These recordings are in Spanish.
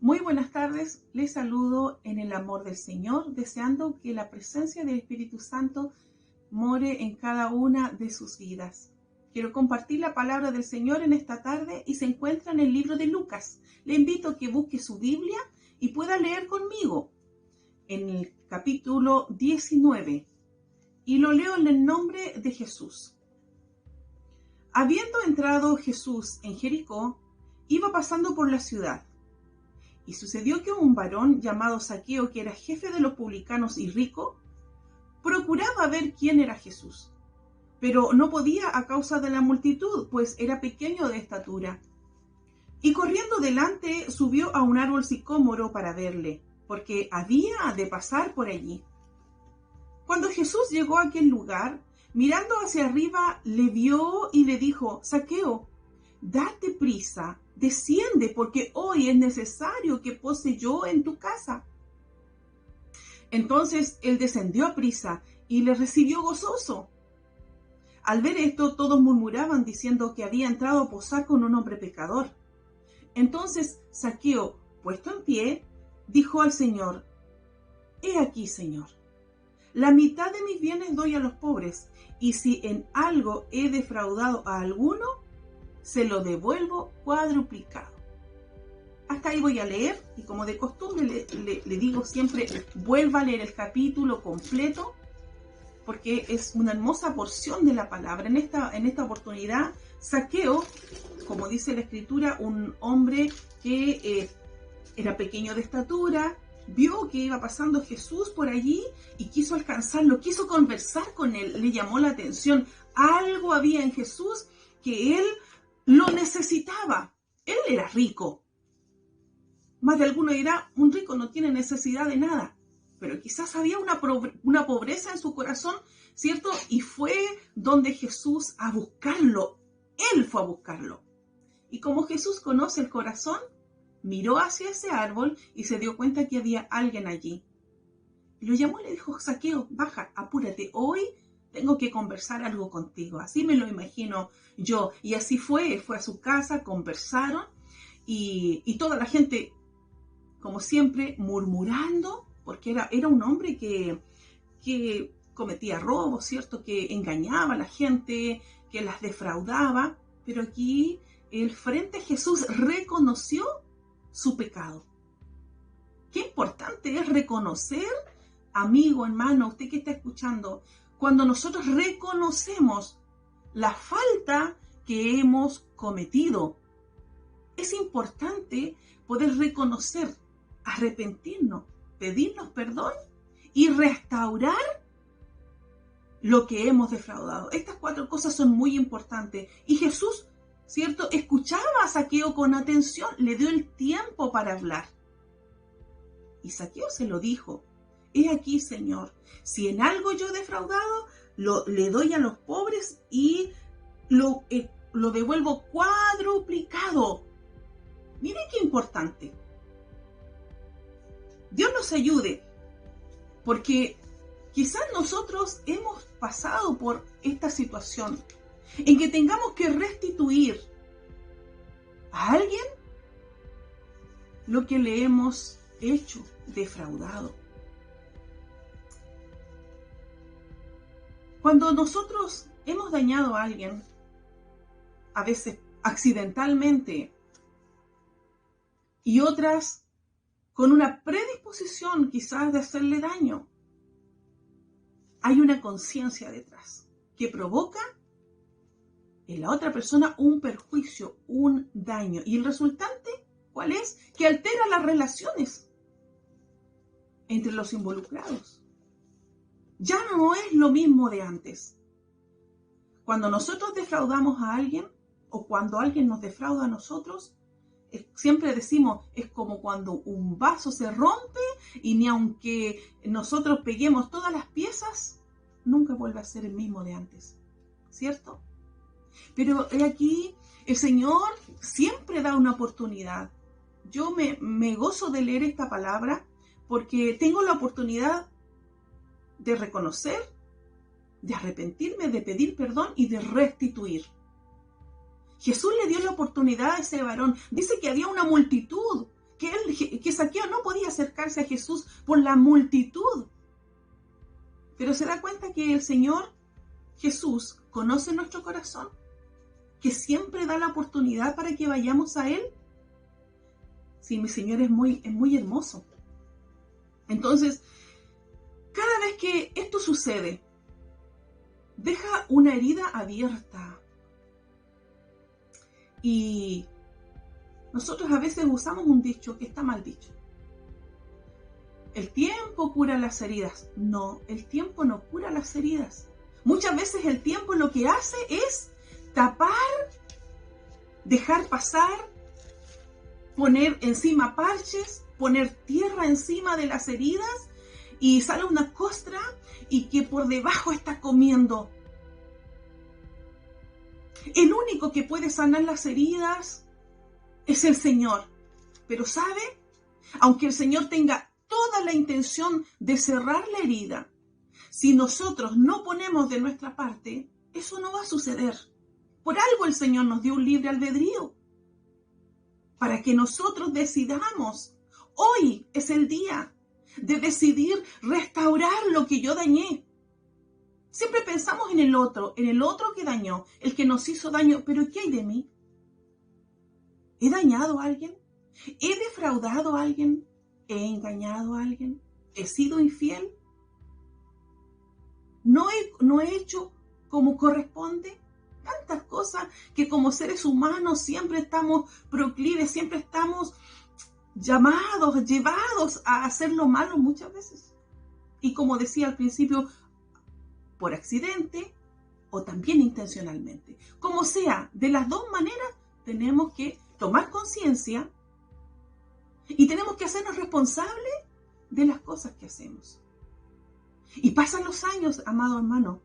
Muy buenas tardes, les saludo en el amor del Señor, deseando que la presencia del Espíritu Santo more en cada una de sus vidas. Quiero compartir la palabra del Señor en esta tarde y se encuentra en el libro de Lucas. Le invito a que busque su Biblia y pueda leer conmigo en el capítulo 19 y lo leo en el nombre de Jesús. Habiendo entrado Jesús en Jericó, iba pasando por la ciudad. Y sucedió que un varón llamado Zaqueo, que era jefe de los publicanos y rico, procuraba ver quién era Jesús, pero no podía a causa de la multitud, pues era pequeño de estatura. Y corriendo delante subió a un árbol sicómoro para verle, porque había de pasar por allí. Cuando Jesús llegó a aquel lugar, mirando hacia arriba, le vio y le dijo: Zaqueo, date prisa, desciende, porque hoy es necesario que pose yo en tu casa. Entonces él descendió a prisa y le recibió gozoso. Al ver esto, todos murmuraban diciendo que había entrado a posar con un hombre pecador. Entonces Zaqueo, puesto en pie, dijo al Señor: He aquí, Señor, la mitad de mis bienes doy a los pobres, y si en algo he defraudado a alguno, se lo devuelvo cuadruplicado. Hasta ahí voy a leer, y como de costumbre le digo siempre, vuelva a leer el capítulo completo, porque es una hermosa porción de la palabra. En esta oportunidad, Zaqueo, como dice la escritura, un hombre que era pequeño de estatura, vio que iba pasando Jesús por allí y quiso alcanzarlo, quiso conversar con él, le llamó la atención. Algo había en Jesús que él lo necesitaba. Él era rico. Más de alguno dirá, un rico no tiene necesidad de nada, pero quizás había una pobreza en su corazón, ¿cierto? Y fue donde Jesús a buscarlo. Él fue a buscarlo. Y como Jesús conoce el corazón, miró hacia ese árbol y se dio cuenta que había alguien allí. Y lo llamó y le dijo: Zaqueo, baja, apúrate, hoy tengo que conversar algo contigo. Así me lo imagino yo. Y así fue a su casa, conversaron y toda la gente, como siempre, murmurando, porque era un hombre que cometía robos, ¿cierto? Que engañaba a la gente, que las defraudaba. Pero aquí, frente a Jesús, reconoció su pecado. Qué importante es reconocer, amigo, hermano, usted que está escuchando, cuando nosotros reconocemos la falta que hemos cometido. Es importante poder reconocer, arrepentirnos, pedirnos perdón y restaurar lo que hemos defraudado. Estas 4 cosas son muy importantes. Y Jesús, ¿cierto?, escuchaba a Zaqueo con atención, le dio el tiempo para hablar. Y Zaqueo se lo dijo: He aquí, Señor, si en algo yo he defraudado, le doy a los pobres y lo devuelvo cuadruplicado. Mire qué importante. Dios nos ayude, porque quizás nosotros hemos pasado por esta situación en que tengamos que restituir a alguien lo que le hemos hecho, defraudado. Cuando nosotros hemos dañado a alguien, a veces accidentalmente y otras con una predisposición quizás de hacerle daño, hay una conciencia detrás que provoca en la otra persona un perjuicio, un daño. Y el resultante, ¿cuál es? Que altera las relaciones entre los involucrados. Ya no es lo mismo de antes. Cuando nosotros defraudamos a alguien o cuando alguien nos defrauda a nosotros, siempre decimos, es como cuando un vaso se rompe y ni aunque nosotros peguemos todas las piezas, nunca vuelve a ser el mismo de antes, ¿cierto? Pero aquí el Señor siempre da una oportunidad. Yo me gozo de leer esta palabra porque tengo la oportunidad de reconocer, de arrepentirme, de pedir perdón y de restituir. Jesús le dio la oportunidad a ese varón. Dice que había una multitud. que Zaqueo no podía acercarse a Jesús por la multitud. Pero se da cuenta que el Señor Jesús conoce nuestro corazón, que siempre da la oportunidad para que vayamos a Él. Sí, mi Señor es muy hermoso. Entonces, cada vez que esto sucede, deja una herida abierta. Y nosotros a veces usamos un dicho que está mal dicho. El tiempo cura las heridas. No, el tiempo no cura las heridas. Muchas veces el tiempo lo que hace es tapar, dejar pasar, poner encima parches, poner tierra encima de las heridas y sale una costra y que por debajo está comiendo. El único que puede sanar las heridas es el Señor. Pero ¿sabe? Aunque el Señor tenga toda la intención de cerrar la herida, si nosotros no ponemos de nuestra parte, eso no va a suceder. Por algo el Señor nos dio un libre albedrío, para que nosotros decidamos. Hoy es el día de decidir restaurar lo que yo dañé. Siempre pensamos en el otro que dañó, el que nos hizo daño, pero ¿qué hay de mí? ¿He dañado a alguien? ¿He defraudado a alguien? ¿He engañado a alguien? ¿He sido infiel? ¿No he hecho como corresponde? Tantas cosas que como seres humanos siempre estamos proclives, siempre estamos llevados a hacer lo malo muchas veces. Y como decía al principio, por accidente o también intencionalmente. Como sea, de las dos maneras tenemos que tomar conciencia y tenemos que hacernos responsables de las cosas que hacemos. Y pasan los años, amado hermano,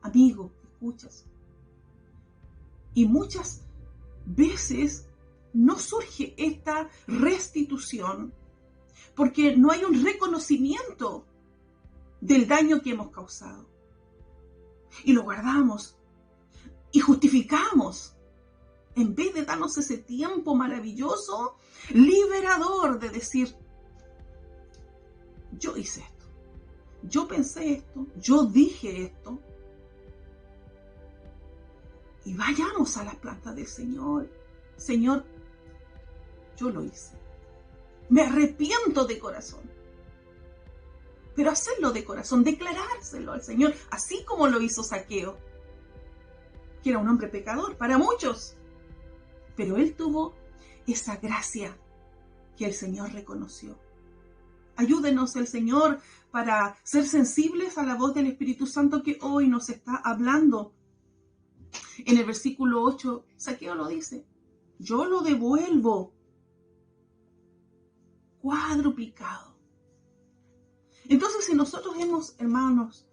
amigo, que escuchas. Y muchas veces no surge esta restitución porque no hay un reconocimiento del daño que hemos causado. Y lo guardamos y justificamos en vez de darnos ese tiempo maravilloso, liberador de decir, yo hice esto, yo pensé esto, yo dije esto. Y vayamos a las plantas del Señor. Señor, yo lo hice. Me arrepiento de corazón. Pero hacerlo de corazón, declarárselo al Señor, así como lo hizo Zaqueo, que era un hombre pecador para muchos. Pero él tuvo esa gracia que el Señor reconoció. Ayúdenos el Señor para ser sensibles a la voz del Espíritu Santo que hoy nos está hablando. En el versículo 8, Zaqueo lo dice, yo lo devuelvo cuadruplicado. Entonces, si nosotros hemos, hermanos,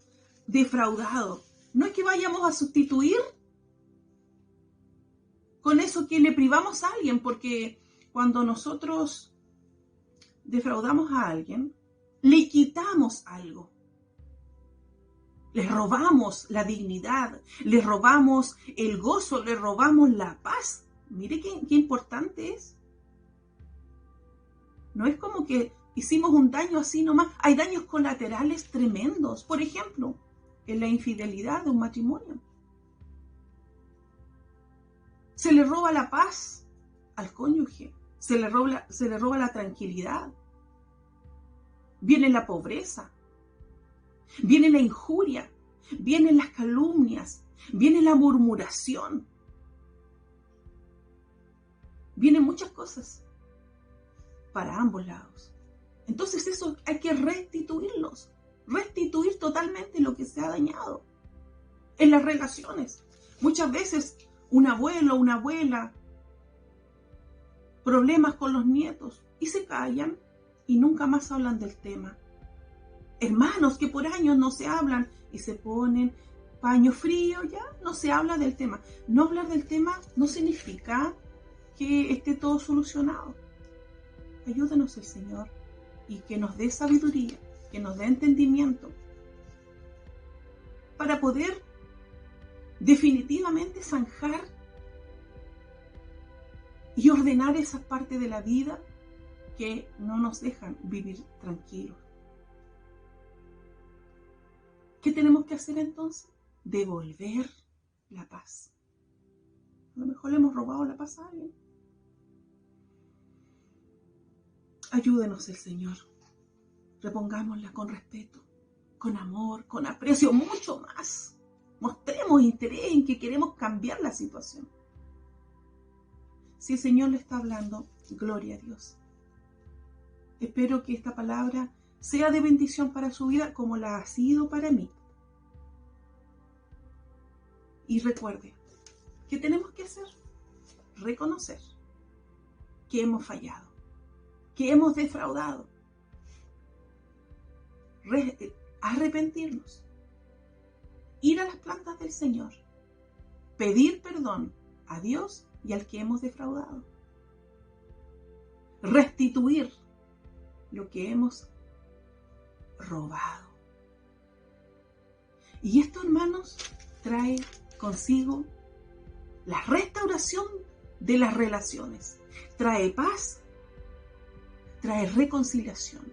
defraudado, no es que vayamos a sustituir con eso que le privamos a alguien, porque cuando nosotros defraudamos a alguien, le quitamos algo. Le robamos la dignidad, le robamos el gozo, le robamos la paz. Mire qué importante es. No es como que hicimos un daño así nomás. Hay daños colaterales tremendos. Por ejemplo, en la infidelidad de un matrimonio. Se le roba la paz al cónyuge. Se le roba la tranquilidad. Viene la pobreza. Viene la injuria. Vienen las calumnias. Viene la murmuración. Vienen muchas cosas para ambos lados. Entonces eso hay que restituirlos. Restituir totalmente lo que se ha dañado. En las relaciones. Muchas veces un abuelo, una abuela, problemas con los nietos y se callan y nunca más hablan del tema. Hermanos que por años no se hablan y se ponen paño frío, ya no se habla del tema. No hablar del tema no significa que esté todo solucionado. Ayúdenos el Señor y que nos dé sabiduría, que nos dé entendimiento para poder definitivamente zanjar y ordenar esa parte de la vida que no nos dejan vivir tranquilos. ¿Qué tenemos que hacer entonces? Devolver la paz. A lo mejor le hemos robado la paz a alguien. Ayúdenos el Señor. Repongámosla con respeto, con amor, con aprecio, mucho más. Mostremos interés en que queremos cambiar la situación. Si el Señor le está hablando, gloria a Dios. Espero que esta palabra sea de bendición para su vida como la ha sido para mí. Y recuerde, ¿qué tenemos que hacer? Reconocer que hemos fallado, que hemos defraudado. Arrepentirnos. Ir a las plantas del Señor. Pedir perdón a Dios y al que hemos defraudado. Restituir lo que hemos robado. Y esto, hermanos, trae consigo la restauración de las relaciones. Trae paz, trae reconciliación.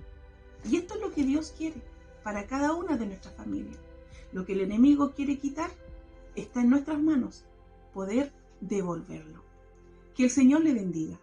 Y esto es lo que Dios quiere para cada una de nuestras familias. Lo que el enemigo quiere quitar está en nuestras manos, poder devolverlo. Que el Señor le bendiga.